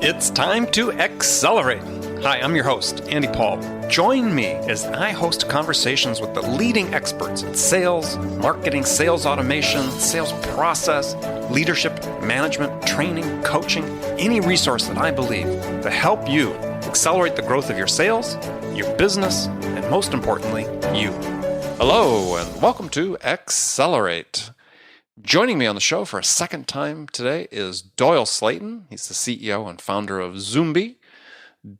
It's time to accelerate. Hi, I'm your host, Andy Paul. Join me as I host conversations with the leading experts in sales, marketing, sales automation, sales process, leadership, management, training, coaching, any resource that I believe to help you accelerate the growth of your sales, your business, and most importantly, you. Hello, and welcome to Accelerate. Joining me on the show for a second time today is Doyle Slayton. He's the CEO and founder of Xoombi.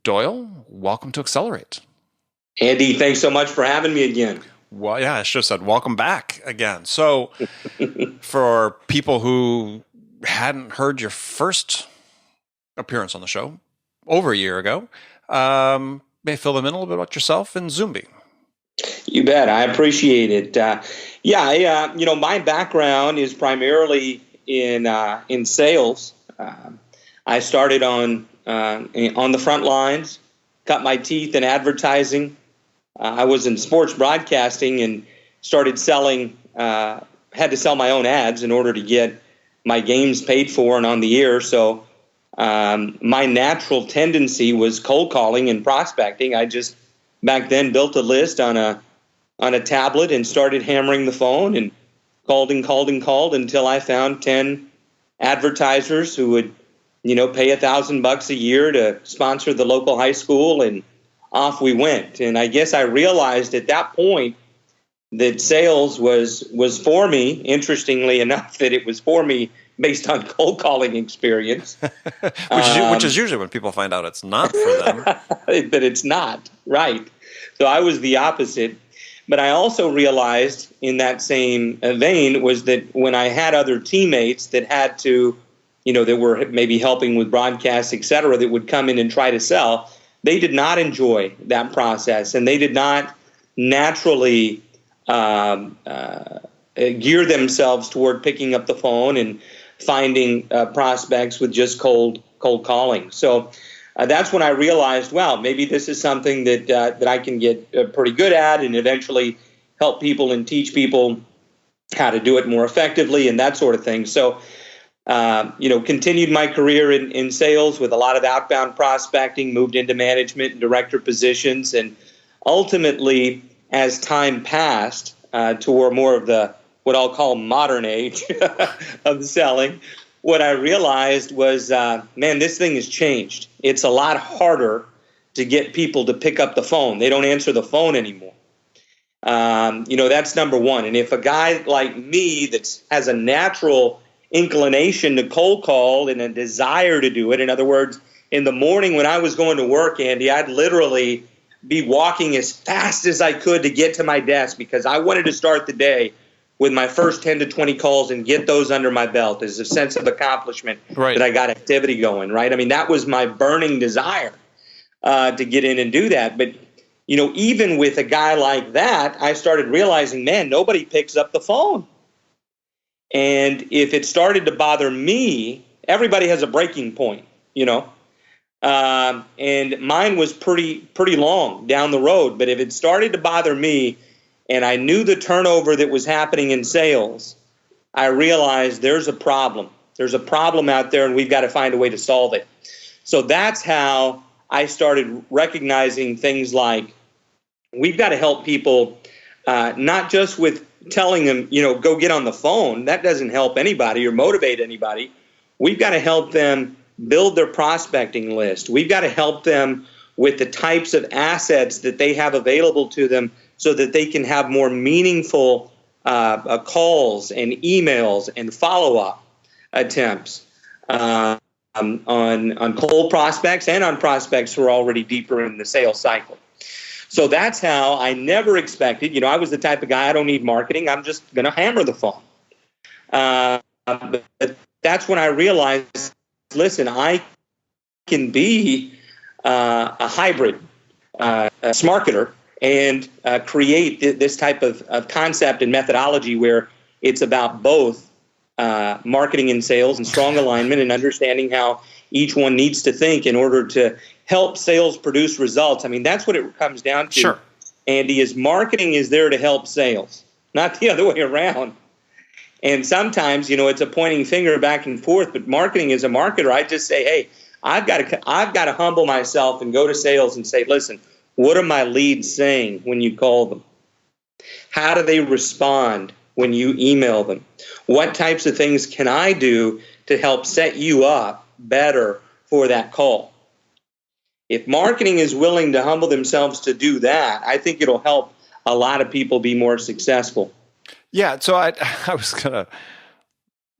Doyle, welcome to Accelerate. Andy, thanks so much for having me again. Well, yeah, I should have said welcome back again. So for people who hadn't heard your first appearance on the show over a year ago, may fill them in a little bit about yourself and Xoombi. You bet. I appreciate it. My background is primarily in sales. I started on the front lines, cut my teeth in advertising. I was in sports broadcasting and started selling. Had to sell my own ads in order to get my games paid for and on the air. So my natural tendency was cold calling and prospecting. I just back then built a list on a tablet and started hammering the phone and called until I found 10 advertisers who would, pay $1,000 a year to sponsor the local high school, and off we went. And I guess I realized at that point that sales was for me, interestingly enough, that it was for me based on cold calling experience. which is usually when people find out it's not for them. That it's not, right. So I was the opposite. But I also realized in that same vein was that when I had other teammates that had to, that were maybe helping with broadcasts, et cetera, that would come in and try to sell, they did not enjoy that process, and they did not naturally gear themselves toward picking up the phone and finding prospects with just cold calling. So that's when I realized, wow, maybe this is something that I can get pretty good at and eventually help people and teach people how to do it more effectively and that sort of thing. So, continued my career in sales with a lot of outbound prospecting, moved into management and director positions, and ultimately, as time passed toward more of the what I'll call modern age of selling, what I realized was, this thing has changed. It's a lot harder to get people to pick up the phone. They don't answer the phone anymore. That's number one. And if a guy like me that has a natural inclination to cold call and a desire to do it, in other words, in the morning when I was going to work, Andy, I'd literally be walking as fast as I could to get to my desk because I wanted to start the day with my first 10 to 20 calls and get those under my belt as a sense of accomplishment that I got activity going, right? I mean, that was my burning desire to get in and do that. But, even with a guy like that, I started realizing, man, nobody picks up the phone. And if it started to bother me, everybody has a breaking point, and mine was pretty long down the road. But if it started to bother me, and I knew the turnover that was happening in sales, I realized there's a problem. There's a problem out there, and we've got to find a way to solve it. So that's how I started recognizing things like we've got to help people, not just with telling them, go get on the phone. That doesn't help anybody or motivate anybody. We've got to help them build their prospecting list. We've got to help them with the types of assets that they have available to them so that they can have more meaningful calls and emails and follow-up attempts on cold prospects and on prospects who are already deeper in the sales cycle. So that's how I never expected. I was the type of guy, I don't need marketing. I'm just going to hammer the phone. But that's when I realized, listen, I can be a hybrid marketer and create this type of concept and methodology where it's about both marketing and sales and strong alignment and understanding how each one needs to think in order to help sales produce results. I mean, that's what it comes down to, Sure. Andy, is marketing is there to help sales, not the other way around. And sometimes, it's a pointing finger back and forth, but marketing as a marketer, I just say, hey, I've got to humble myself and go to sales and say, listen, what are my leads saying when you call them? How do they respond when you email them? What types of things can I do to help set you up better for that call? If marketing is willing to humble themselves to do that, I think it'll help a lot of people be more successful. Yeah, so I was going to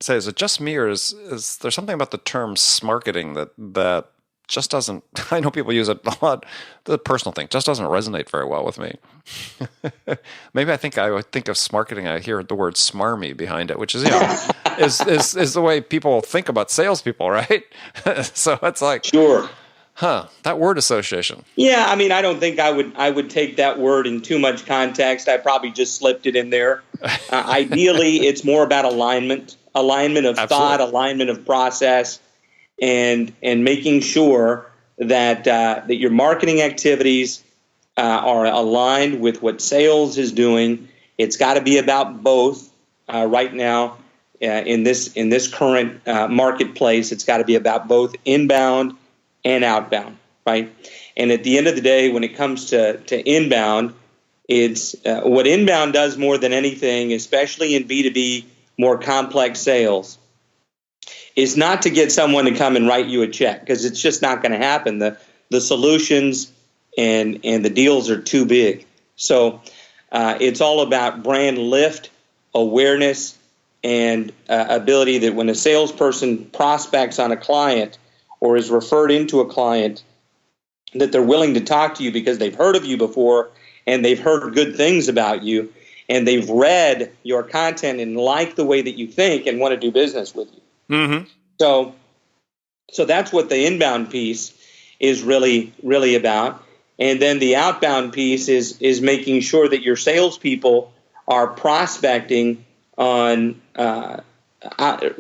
say, is it just me, or is there something about the term smarketing that just doesn't, I know people use it a lot, the personal thing just doesn't resonate very well with me. Maybe I would think of smarketing, I hear the word smarmy behind it, which is, is the way people think about salespeople, right? So it's like, sure. That word association. Yeah, I mean, I don't think I would take that word in too much context. I probably just slipped it in there. Ideally, it's more about alignment of Absolutely. Thought, alignment of process, and making sure that your marketing activities are aligned with what sales is doing. It's got to be about both right now in this current marketplace. It's got to be about both inbound and outbound, right? And at the end of the day, when it comes to inbound, it's what inbound does more than anything, especially in B2B, more complex sales, is not to get someone to come and write you a check, because it's just not going to happen. The solutions and the deals are too big. So it's all about brand lift, awareness, and ability that when a salesperson prospects on a client or is referred into a client, that they're willing to talk to you because they've heard of you before and they've heard good things about you and they've read your content and like the way that you think and want to do business with you. Mm-hmm. So that's what the inbound piece is really, really about. And then the outbound piece is making sure that your salespeople are prospecting on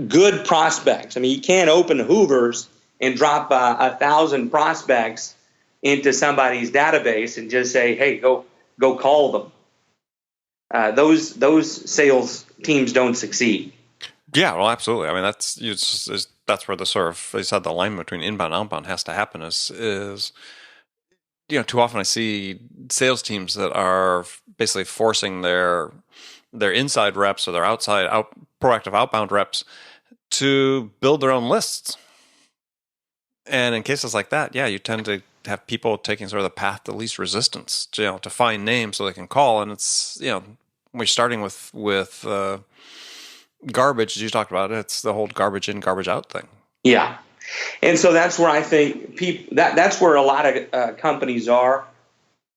good prospects. I mean, you can't open Hoovers and drop 1,000 prospects into somebody's database and just say, "Hey, go call them." Those sales teams don't succeed. Yeah, well, absolutely. I mean, that's where the sort of, they said, the alignment between inbound and outbound has to happen. Is too often I see sales teams that are basically forcing their inside reps or their proactive outbound reps to build their own lists. And in cases like that, yeah, you tend to have people taking sort of the path to least resistance, to find names so they can call. And it's, we're starting with garbage, as you talked about. It's the whole garbage in, garbage out thing. Yeah. And so that's where I think that's where a lot of companies are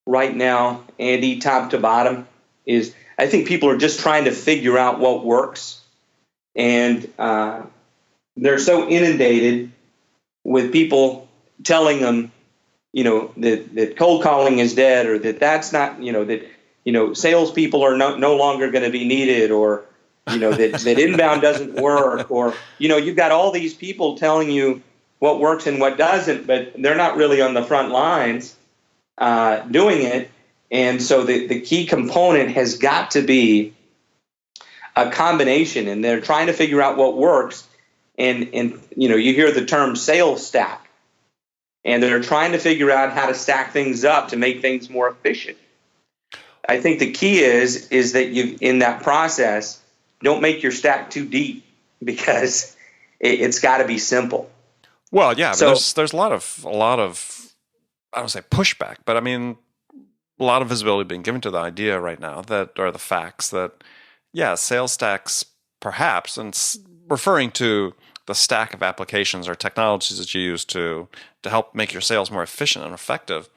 right now, Andy, top to bottom, is I think people are just trying to figure out what works. And they're so inundated with people telling them, that cold calling is dead, or that's not, that salespeople are no longer going to be needed, or that inbound doesn't work, or you've got all these people telling you what works and what doesn't, but they're not really on the front lines doing it. And so the key component has got to be a combination, and they're trying to figure out what works. And you hear the term sales stack, and they're trying to figure out how to stack things up to make things more efficient. I think the key is that you, in that process, don't make your stack too deep, because it's got to be simple. Well, yeah, so, but there's a lot of I don't say pushback, but I mean a lot of visibility being given to the idea right now that, or the facts that, yeah, sales stacks perhaps, and referring to the stack of applications or technologies that you use to help make your sales more efficient and effective,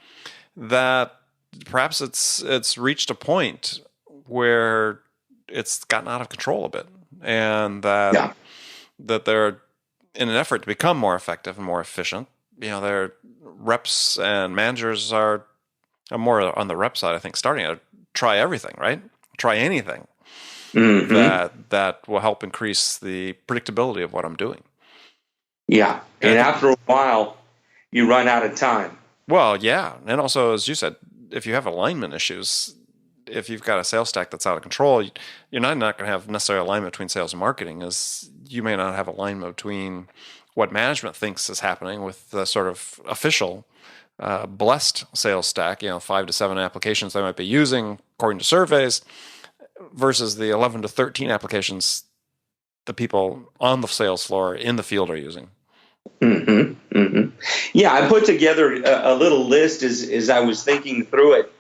that perhaps it's reached a point where it's gotten out of control a bit, and that they're, in an effort to become more effective and more efficient, their reps and managers are more on the rep side, I think, starting to try everything, right? Try anything. Mm-hmm. that will help increase the predictability of what I'm doing. Yeah, and after a while, you run out of time. Well, yeah, and also, as you said, if you have alignment issues, if you've got a sales stack that's out of control, you're not going to have necessarily alignment between sales and marketing, as you may not have alignment between what management thinks is happening with the sort of official blessed sales stack, 5 to 7 applications they might be using according to surveys, versus the 11 to 13 applications the people on the sales floor in the field are using. Mm-hmm, mm-hmm. Yeah, I put together a little list as I was thinking through it,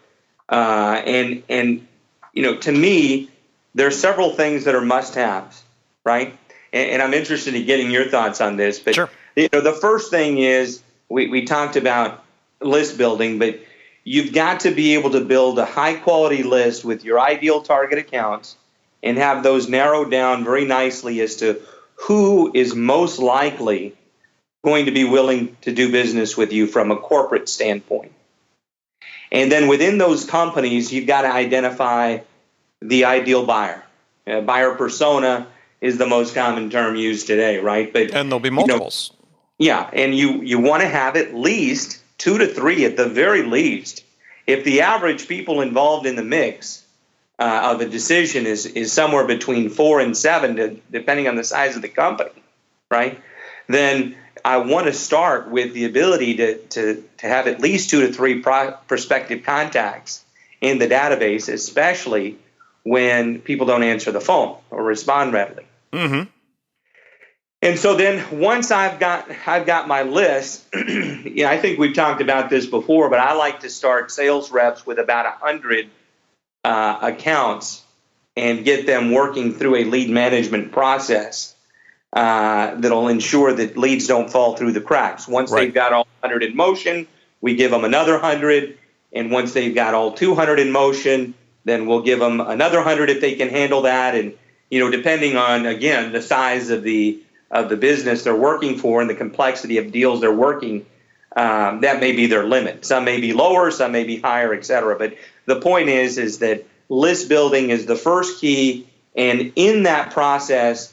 and to me, there are several things that are must-haves, right? And I'm interested in getting your thoughts on this. But sure. The first thing is we talked about list building, but you've got to be able to build a high-quality list with your ideal target accounts and have those narrowed down very nicely as to who is most likely going to be willing to do business with you from a corporate standpoint. And then within those companies, you've got to identify the ideal buyer. Buyer persona is the most common term used today, right? And there'll be multiples. And you want to have at least 2 to 3 at the very least. If the average people involved in the mix of a decision is somewhere between 4 and 7, depending on the size of the company, right? Then I want to start with the ability to have at least 2 to 3 prospective contacts in the database, especially when people don't answer the phone or respond readily. Mm-hmm. And so then once I've got my list, I think we've talked about this before, but I like to start sales reps with about 100 accounts and get them working through a lead management process that'll ensure that leads don't fall through the cracks. Once they've got all 100 in motion, we give them another 100. And once they've got all 200 in motion, then we'll give them another 100 if they can handle that. And, depending on, again, the size of the business they're working for and the complexity of deals they're working, that may be their limit. Some may be lower, some may be higher, et cetera. But the point is that list building is the first key. And in that process,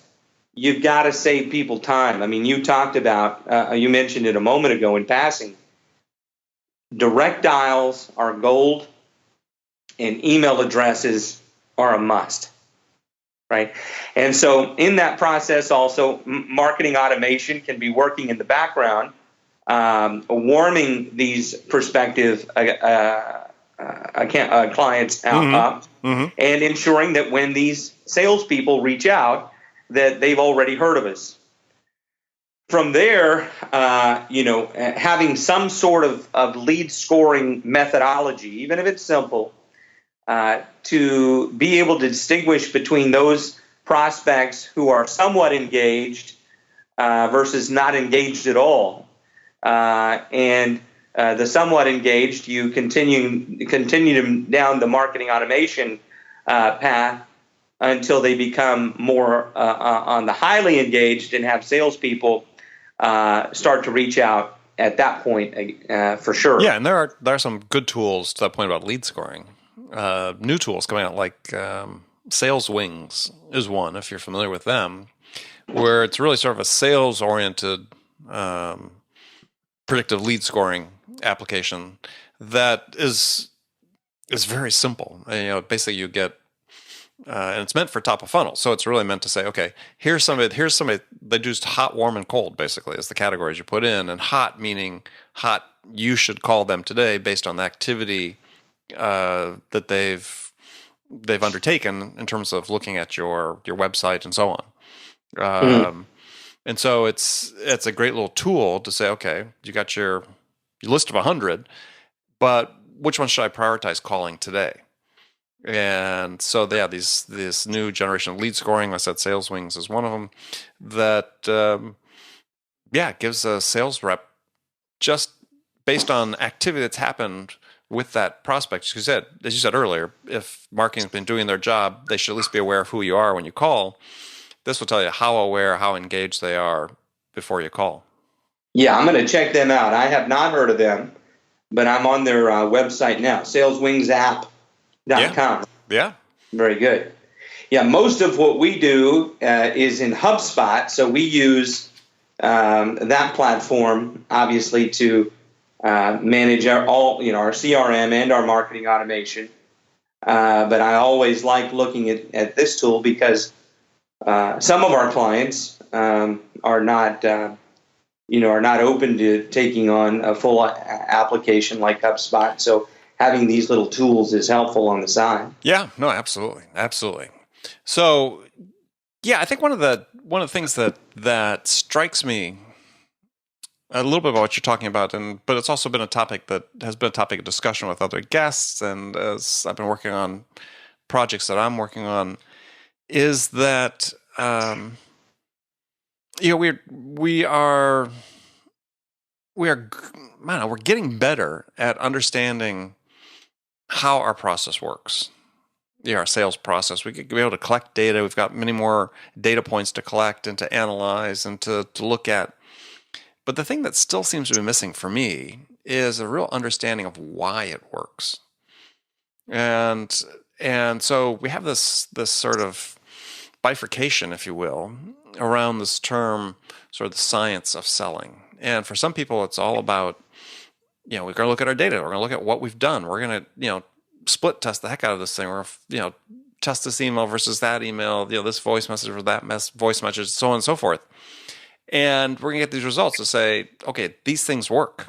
you've got to save people time. I mean, you talked about, you mentioned it a moment ago in passing, direct dials are gold and email addresses are a must, right? And so in that process also, marketing automation can be working in the background, warming these prospective clients up, and ensuring that when these salespeople reach out, that they've already heard of us. From there, having some sort of lead scoring methodology, even if it's simple, to be able to distinguish between those prospects who are somewhat engaged versus not engaged at all. And the somewhat engaged, you continue them down the marketing automation path until they become more on the highly engaged and have salespeople start to reach out at that point for sure. Yeah, and there are some good tools to that point about lead scoring. New tools coming out like Sales Wings is one, if you're familiar with them, where it's really sort of a sales-oriented predictive lead scoring application that is very simple. And, basically you get and it's meant for top of funnel. So it's really meant to say, okay, here's somebody, they do hot, warm, and cold, basically, is the categories you put in. And hot meaning hot, you should call them today based on the activity that they've undertaken in terms of looking at your website and so on. And so it's a great little tool to say, okay, you got your list of 100, but which one should I prioritize calling today? And so, yeah, this new generation of lead scoring, I said Sales Wings is one of them, that, gives a sales rep, just based on activity that's happened with that prospect. As you said earlier, if marketing's been doing their job, they should at least be aware of who you are when you call. This will tell you how aware, how engaged they are before you call. Yeah, I'm going to check them out. I have not heard of them, but I'm on their website now, saleswingsapp.com. Yeah. Very good. Yeah, most of what we do is in HubSpot, so we use that platform, obviously, to manage our CRM and our marketing automation. But I always like looking at this tool because some of our clients are not, are not open to taking on a full application like HubSpot. So having these little tools is helpful on the side. Yeah, no, absolutely, absolutely. So, yeah, I think one of the things that strikes me a little bit about what you're talking about, but it's also been a topic that has been a topic of discussion with other guests, and as I've been working on projects that I'm working on, is that we're getting better at understanding how our process works. Yeah, our sales process. We could be able to collect data. We've got many more data points to collect and to analyze and to look at. But the thing that still seems to be missing for me is a real understanding of why it works. And so we have this sort of bifurcation, if you will, around this term, sort of the science of selling. And for some people, it's all about, we're going to look at our data. We're going to look at what we've done. We're going to, split test the heck out of this thing. We're, test this email versus that email, this voice message or that voice message, so on and so forth. And we're going to get these results to say, okay, these things work.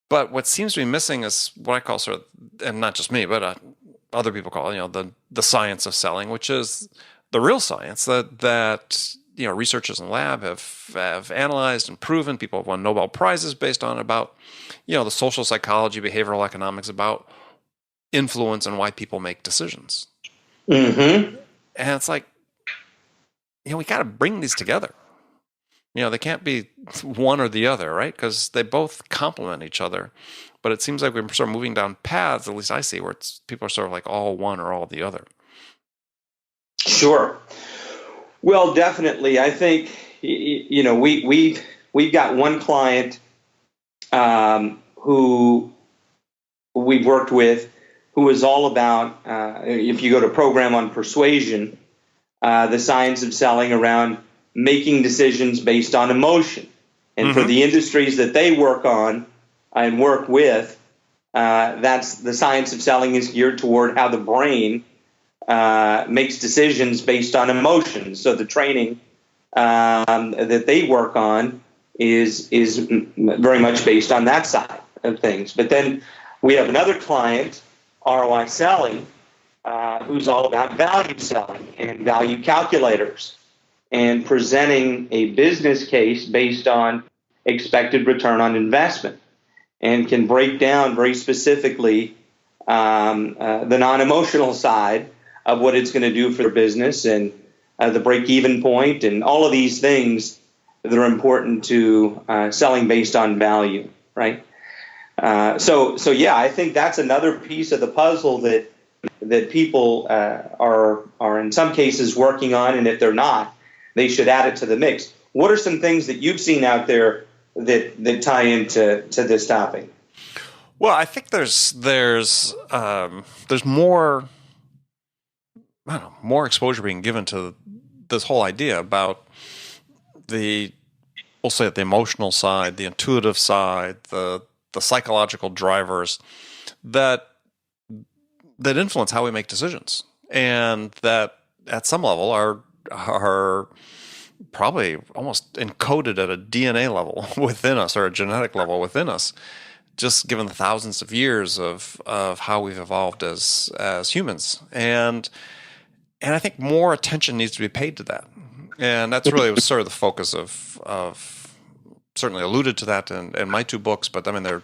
But what seems to be missing is what I call sort of, and not just me, but other people call it, the science of selling, which is the real science that researchers in the lab have analyzed and proven. People have won Nobel Prizes based on about, the social psychology, behavioral economics, about influence and why people make decisions. Mm-hmm. And it's like, we got to bring these together. They can't be one or the other, right? Because they both complement each other. But it seems like we're sort of moving down paths, at least I see, where people are sort of like all one or all the other. Sure. Well, definitely. I think, we've got one client who we've worked with who is all about, if you go to Program on Persuasion, the science of selling around making decisions based on emotion. And for the industries that they work on and work with, that's the science of selling is geared toward how the brain makes decisions based on emotions. So the training that they work on is very much based on that side of things. But then we have another client, ROI Selling, who's all about value selling and value calculators and presenting a business case based on expected return on investment, and can break down very specifically the non-emotional side of what it's going to do for their business and the break-even point and all of these things that are important to selling based on value, right? So yeah, I think that's another piece of the puzzle that people are in some cases working on, and if they're not, they should add it to the mix. What are some things that you've seen out there that tie into this topic? Well, I think there's more, I don't know, more exposure being given to this whole idea about we'll say the emotional side, the intuitive side, the psychological drivers that influence how we make decisions, and that at some level are probably almost encoded at a DNA level within us, or a genetic level within us, just given the thousands of years of how we've evolved as humans. And I think more attention needs to be paid to that. And that's really sort of the focus of certainly alluded to that in my two books, but I mean, there are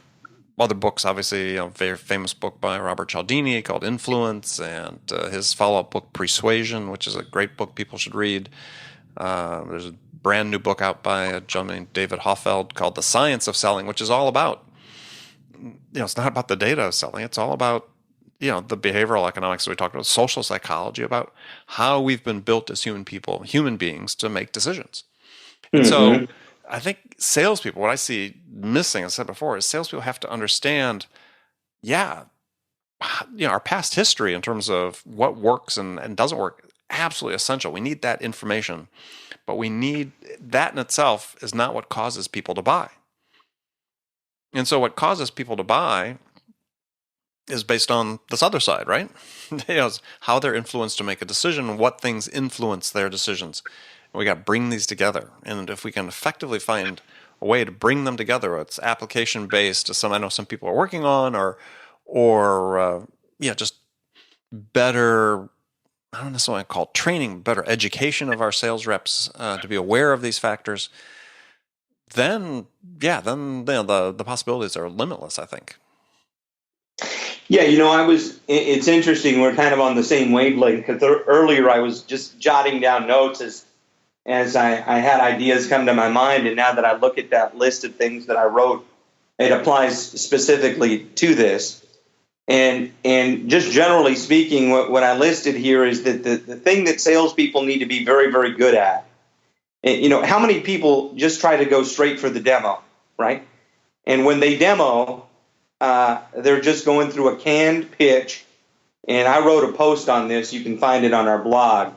other books, obviously, very famous book by Robert Cialdini called Influence, and his follow-up book, Persuasion, which is a great book people should read. There's a brand new book out by a gentleman named David Hoffeld called The Science of Selling, which is all about, it's not about the data of selling. It's all about, the behavioral economics that we talked about, social psychology, about how we've been built as human beings to make decisions. And so I think salespeople, what I see missing, as I said before, is salespeople have to understand, our past history in terms of what works and doesn't work, absolutely essential. We need that information, but we need that in itself is not what causes people to buy. And so what causes people to buy is based on this other side, right? It's how they're influenced to make a decision, what things influence their decisions. We got to bring these together, and if we can effectively find a way to bring them together, it's application based. I know some people are working on, or just better. I don't necessarily call it training, better education of our sales reps to be aware of these factors. Then the possibilities are limitless, I think. Yeah, it's interesting. We're kind of on the same wavelength, because earlier I was just jotting down notes as I had ideas come to my mind. And now that I look at that list of things that I wrote, it applies specifically to this. And just generally speaking, what I listed here is that the thing that salespeople need to be very, very good at. How many people just try to go straight for the demo, right? And when they demo, they're just going through a canned pitch. And I wrote a post on this. You can find it on our blog.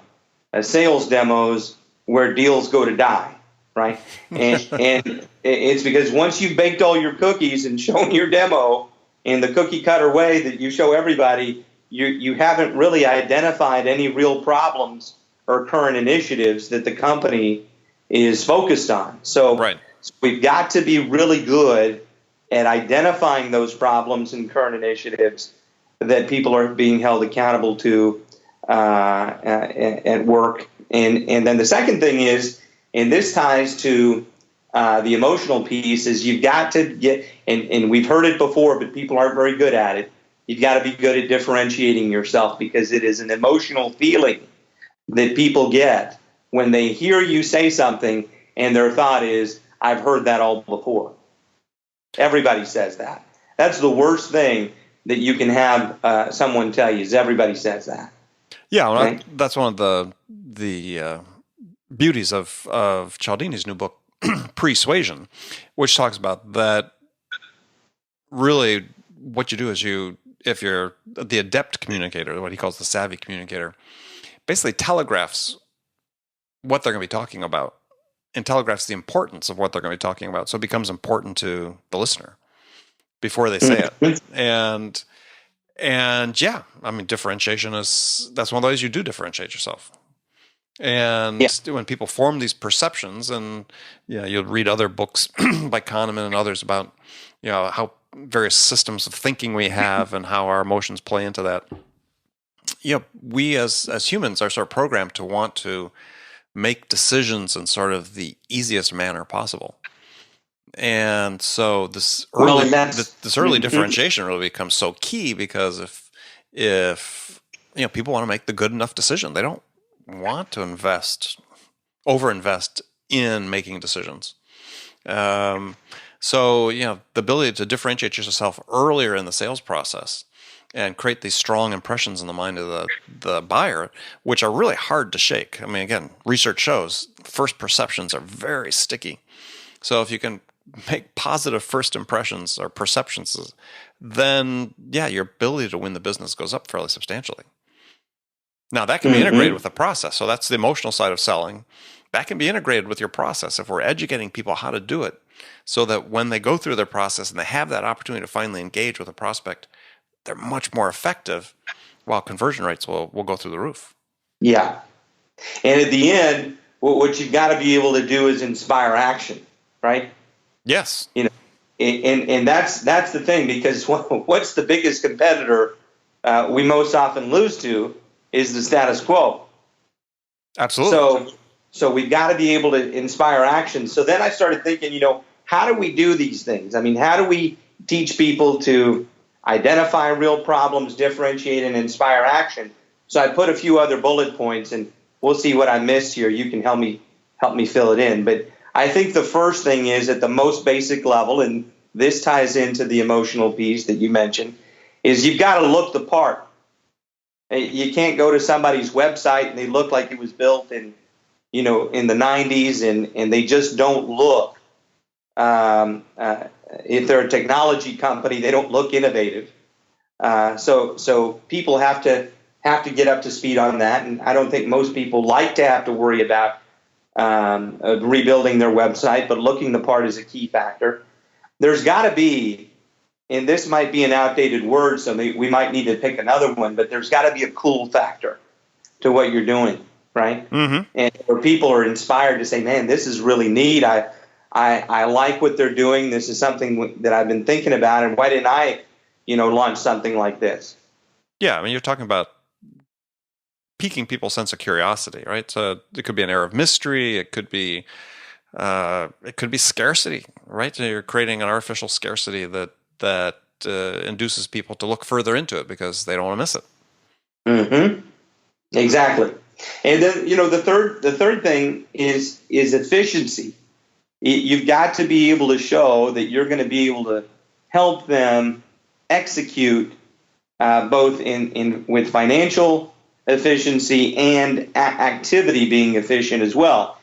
Sales demos where deals go to die, right? And it's because once you've baked all your cookies and shown your demo in the cookie cutter way that you show everybody, you haven't really identified any real problems or current initiatives that the company is focused on. So we've got to be really good at identifying those problems and current initiatives that people are being held accountable to at work. And then the second thing is, and this ties to the emotional piece, is you've got to get, and we've heard it before, but people aren't very good at it. You've got to be good at differentiating yourself, because it is an emotional feeling that people get when they hear you say something and their thought is, I've heard that all before. Everybody says that. That's the worst thing that you can have someone tell you, is everybody says that. Yeah, well, right? That's one of the beauties of Cialdini's new book, Persuasion, which talks about that. Really, what you do is if you're the adept communicator, what he calls the savvy communicator, basically telegraphs what they're going to be talking about, and telegraphs the importance of what they're going to be talking about, so it becomes important to the listener before they say it. And yeah, I mean, differentiation that's one of the ways you do differentiate yourself. And when people form these perceptions, and you'll read other books by Kahneman and others about how various systems of thinking we have and how our emotions play into that. We as humans are sort of programmed to want to make decisions in sort of the easiest manner possible. And so this early differentiation really becomes so key, because if people want to make the good enough decision, they don't want to overinvest in making decisions. So the ability to differentiate yourself earlier in the sales process and create these strong impressions in the mind of the buyer, which are really hard to shake. I mean, again, research shows first perceptions are very sticky. So if you can make positive first impressions or perceptions, then your ability to win the business goes up fairly substantially. Now, that can be integrated with the process. So that's the emotional side of selling. That can be integrated with your process if we're educating people how to do it, so that when they go through their process and they have that opportunity to finally engage with a prospect, they're much more effective, while conversion rates will go through the roof. Yeah. And at the end, what you've got to be able to do is inspire action, right? Yes. And that's the thing, because what's the biggest competitor we most often lose to is the status quo. Absolutely. So we've got to be able to inspire action. So then I started thinking, how do we do these things? I mean, how do we teach people to identify real problems, differentiate, and inspire action? So I put a few other bullet points, and we'll see what I missed here. You can help me fill it in. But I think the first thing is, at the most basic level, and this ties into the emotional piece that you mentioned, is you've got to look the part. You can't go to somebody's website and they look like it was built in the 90s, and they just don't look. If they're a technology company, they don't look innovative. So people have to get up to speed on that, and I don't think most people like to have to worry about rebuilding their website, but looking the part is a key factor. There's got to be and this might be an outdated word, so we might need to pick another one, but there's got to be a cool factor to what you're doing, right? Mm-hmm. And where people are inspired to say, man, this is really neat. I like what they're doing. This is something that I've been thinking about, and why didn't I, launch something like this? Yeah, I mean, you're talking about piquing people's sense of curiosity, right? So it could be an air of mystery. It could be scarcity, right? So you're creating an artificial scarcity that induces people to look further into it because they don't want to miss it. Mm-hmm. Exactly. And then, the third thing is efficiency. You've got to be able to show that you're going to be able to help them execute both with financial efficiency and activity being efficient as well.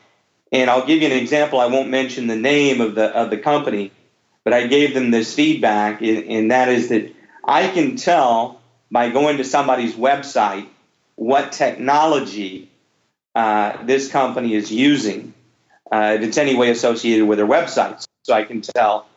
And I'll give you an example. I won't mention the name of the company, but I gave them this feedback, and that is that I can tell by going to somebody's website what technology this company is using. If it's any way associated with their websites. So I can tell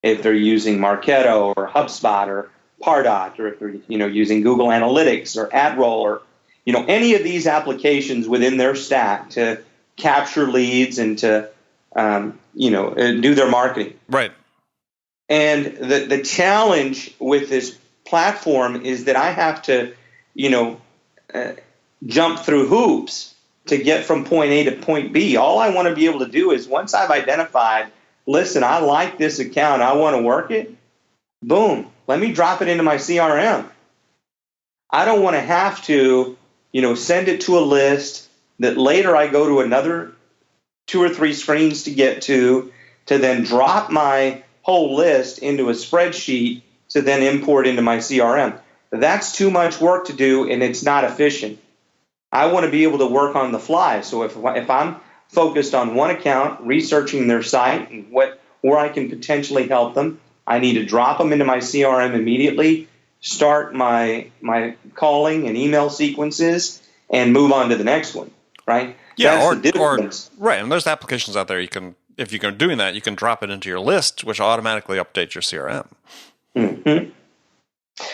if they're using Marketo or HubSpot or Pardot, or if they're using Google Analytics or AdRoll, or any of these applications within their stack to capture leads and to do their marketing. Right. And the challenge with this platform is that I have to jump through hoops to get from point A to point B. All I want to be able to do is, once I've identified, listen, I like this account, I want to work it, boom, let me drop it into my CRM. I don't want to have to, send it to a list that later I go to another 2 or 3 screens to get to then drop my whole list into a spreadsheet to then import into my CRM. That's too much work to do, and it's not efficient. I want to be able to work on the fly. So if I'm focused on one account, researching their site and where I can potentially help them, I need to drop them into my CRM immediately, start my calling and email sequences, and move on to the next one, right? Yeah, That's the difference. Right, and there's applications out there if you're doing that, you can drop it into your list, which automatically updates your CRM. Mm-hmm.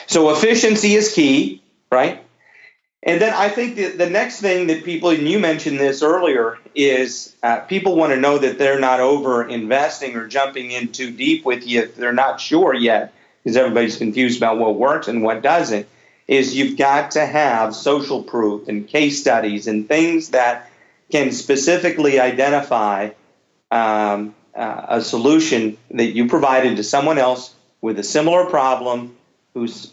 So efficiency is key, right? And then I think the next thing that people, and you mentioned this earlier, is people want to know that they're not over investing or jumping in too deep with you if they're not sure yet, because everybody's confused about what works and what doesn't, is you've got to have social proof and case studies and things that can specifically identify a solution that you provided to someone else with a similar problem who's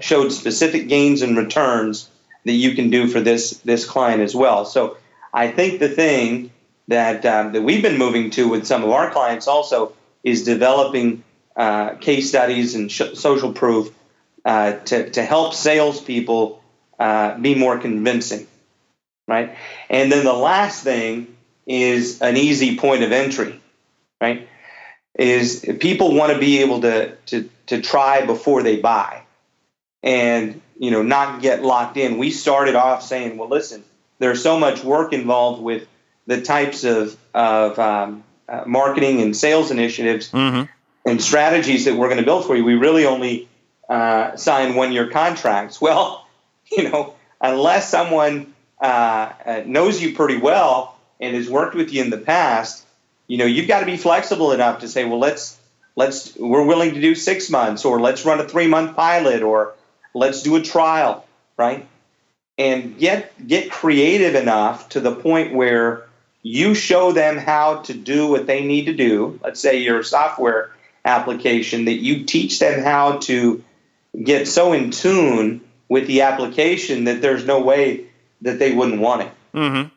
showed specific gains and returns that you can do for this client as well. So I think the thing that we've been moving to with some of our clients also is developing case studies and social proof to help salespeople be more convincing, right? And then the last thing is an easy point of entry, right? Is people want to be able to try before they buy, and not get locked in. We started off saying, well, listen, there's so much work involved with the types of marketing and sales initiatives Mm-hmm. and strategies that we're going to build for you. We really only sign 1-year contracts. Well, unless someone knows you pretty well and has worked with you in the past, you've got to be flexible enough to say, well, we're willing to do 6 months, or let's run a 3-month pilot, or let's do a trial, right? And get creative enough to the point where you show them how to do what they need to do. Let's say you're a software application, that you teach them how to get so in tune with the application that there's no way that they wouldn't want it. Mm-hmm.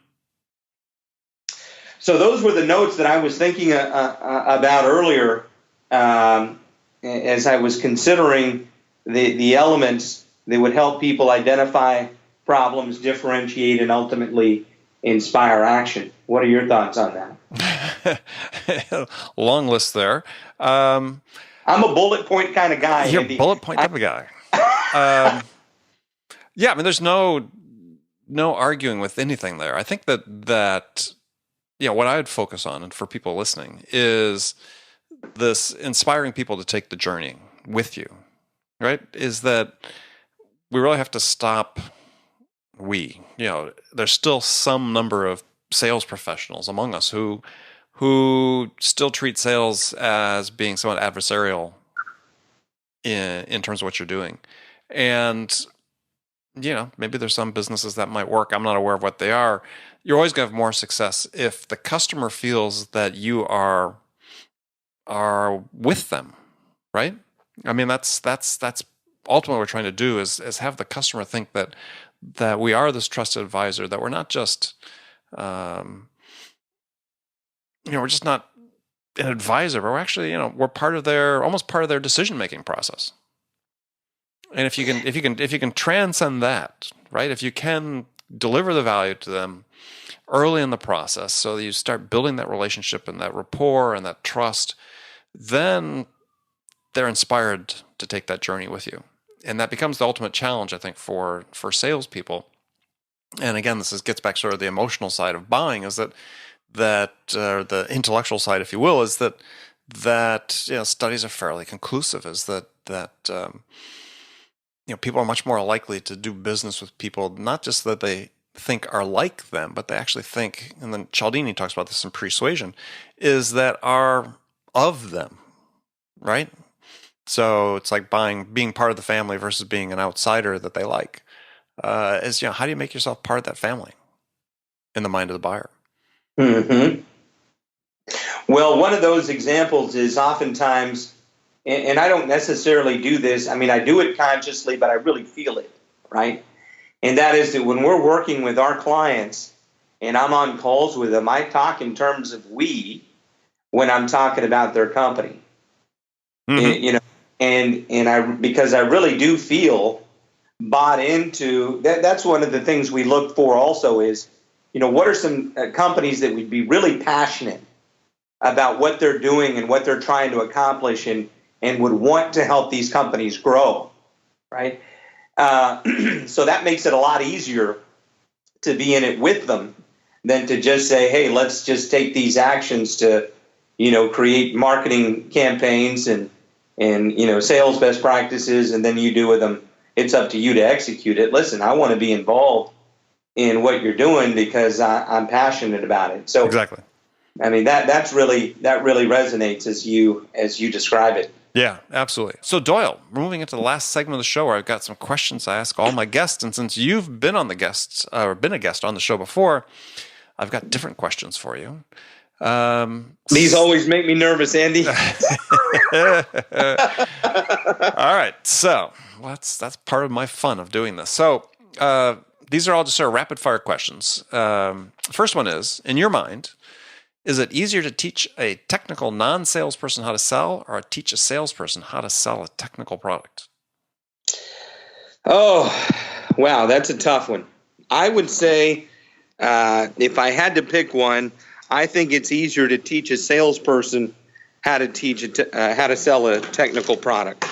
So those were the notes that I was thinking about earlier as I was considering the elements that would help people identify problems, differentiate, and ultimately inspire action. What are your thoughts on that? Long list there. I'm a bullet point kind of guy. You're Andy. a bullet point type of guy. Yeah, I mean, there's no arguing with anything there. I think that what I would focus on, and for people listening, is this inspiring people to take the journey with you, right, is that we really have to stop. There's still some number of sales professionals among us who still treat sales as being somewhat adversarial in terms of what you're doing. And, maybe there's some businesses that might work. I'm not aware of what they are. You're always going to have more success if the customer feels that you are with them, right? I mean, that's ultimately what we're trying to do is have the customer think that we are this trusted advisor, that we're not just, we're just not an advisor, but we're actually, we're almost part of their decision-making process. And if you can transcend that, right? If you can deliver the value to them early in the process, so that you start building that relationship and that rapport and that trust, then they're inspired to take that journey with you. And that becomes the ultimate challenge, I think, for salespeople. And again, this gets back sort of the emotional side of buying, is that the intellectual side, if you will, is that studies are fairly conclusive, is that people are much more likely to do business with people, not just that they think are like them, but they actually think, and then Cialdini talks about this in Persuasion, is that are of them, right? So it's like being part of the family versus being an outsider that they like. How do you make yourself part of that family in the mind of the buyer? Mm-hmm. Well, one of those examples is oftentimes, and I don't necessarily do this. I mean, I do it consciously, but I really feel it, right? And that is that when we're working with our clients and I'm on calls with them, I talk in terms of we when I'm talking about their company. Mm-hmm. And I, because I really do feel bought into that. That's one of the things we look for also is, what are some companies that would be really passionate about what they're doing and what they're trying to accomplish and would want to help these companies grow, right? So that makes it a lot easier to be in it with them than to just say, hey, let's just take these actions to, create marketing campaigns and sales best practices, and then you do with them. It's up to you to execute it. Listen, I want to be involved in what you're doing because I'm passionate about it. So exactly. I mean, that really resonates as you describe it. Yeah, absolutely. So Doyle, we're moving into the last segment of the show where I've got some questions I ask all my guests, and since you've been a guest on the show before, I've got different questions for you. These always make me nervous, Andy. All right, so that's part of my fun of doing this. So these are all just sort of rapid fire questions. First one is, in your mind, is it easier to teach a technical non-salesperson how to sell, or teach a salesperson how to sell a technical product? Oh, wow, that's a tough one. I would say, if I had to pick one, I think it's easier to teach a salesperson how to sell a technical product.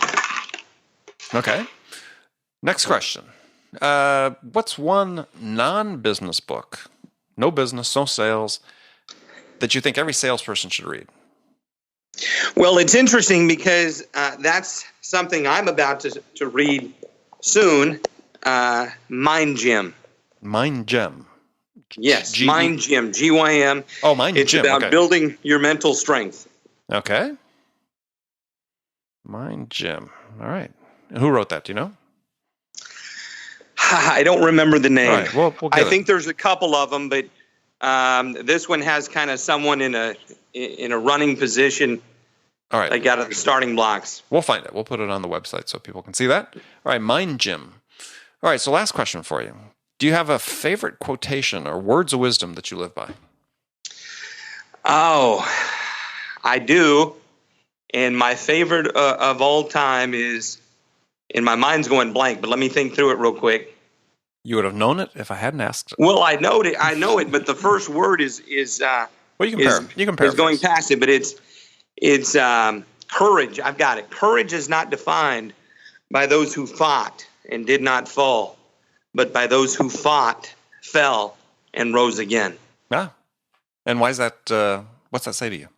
Okay. Next question. What's one non-business book, no business, no sales, that you think every salesperson should read? Well, it's interesting because that's something I'm about to read soon. Mind Gym. Mind Gym. Yes, Mind Gym. GYM. Oh, Mind Gym. It's about building your mental strength. Okay. Mind Gym. All right. And who wrote that? Do you know? I don't remember the name. All right, we'll I think there's a couple of them, but this one has kind of someone in a running position. All right. Like out of the starting blocks. We'll find it. We'll put it on the website so people can see that. All right, Mind Gym. All right, so last question for you. Do you have a favorite quotation or words of wisdom that you live by? Oh, I do. And my favorite of all time is, and my mind's going blank, but let me think through it real quick. You would have known it if I hadn't asked it. Well, I know it, but the first word is well, you can paraphrase. Is going past it, but it's courage. I've got it. Courage is not defined by those who fought and did not fall, but by those who fought, fell, and rose again. Ah, and why is that? What's that say to you?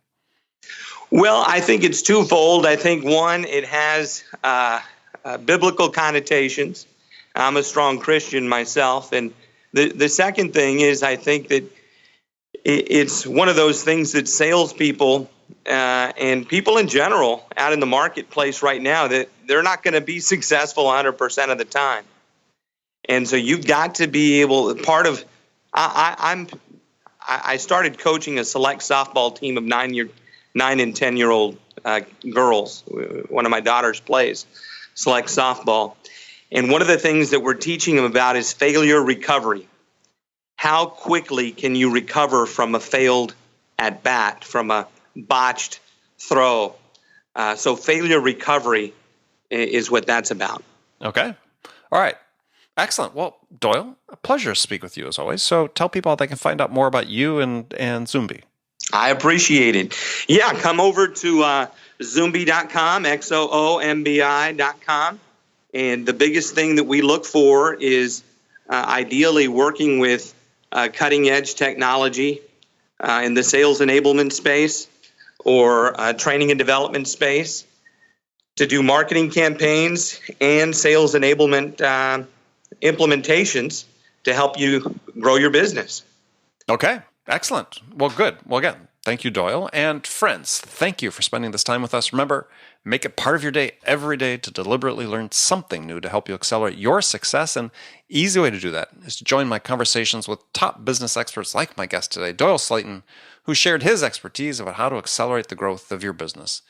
Well, I think it's twofold. I think, one, it has biblical connotations. I'm a strong Christian myself. And the second thing is, I think that it's one of those things that salespeople and people in general out in the marketplace right now, that they're not going to be successful 100% of the time. And so you've got to be able, I started coaching a select softball team of 9 and 10-year-old girls. One of my daughters plays select softball. And one of the things that we're teaching them about is failure recovery. How quickly can you recover from a failed at bat, from a botched throw? So failure recovery is what that's about. Okay. All right. Excellent. Well, Doyle, a pleasure to speak with you as always. So tell people how they can find out more about you and Xoombi. I appreciate it. Yeah, come over to Xoombi.com, XOOMBI.com. And the biggest thing that we look for is ideally working with cutting-edge technology in the sales enablement space or training and development space to do marketing campaigns and sales enablement implementations to help you grow your business. Okay, excellent. Well, good. Well, again, thank you, Doyle. And friends, thank you for spending this time with us. Remember, make it part of your day every day to deliberately learn something new to help you accelerate your success. And easy way to do that is to join my conversations with top business experts like my guest today, Doyle Slayton, who shared his expertise about how to accelerate the growth of your business.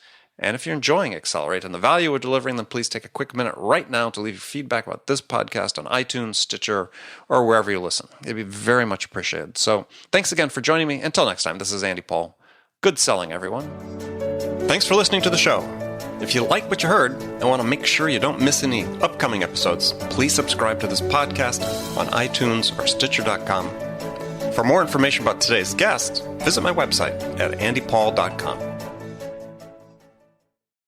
And if you're enjoying Accelerate and the value we're delivering, then please take a quick minute right now to leave your feedback about this podcast on iTunes, Stitcher, or wherever you listen. It'd be very much appreciated. So thanks again for joining me. Until next time, this is Andy Paul. Good selling, everyone. Thanks for listening to the show. If you like what you heard and want to make sure you don't miss any upcoming episodes, please subscribe to this podcast on iTunes or Stitcher.com. For more information about today's guest, visit my website at andypaul.com.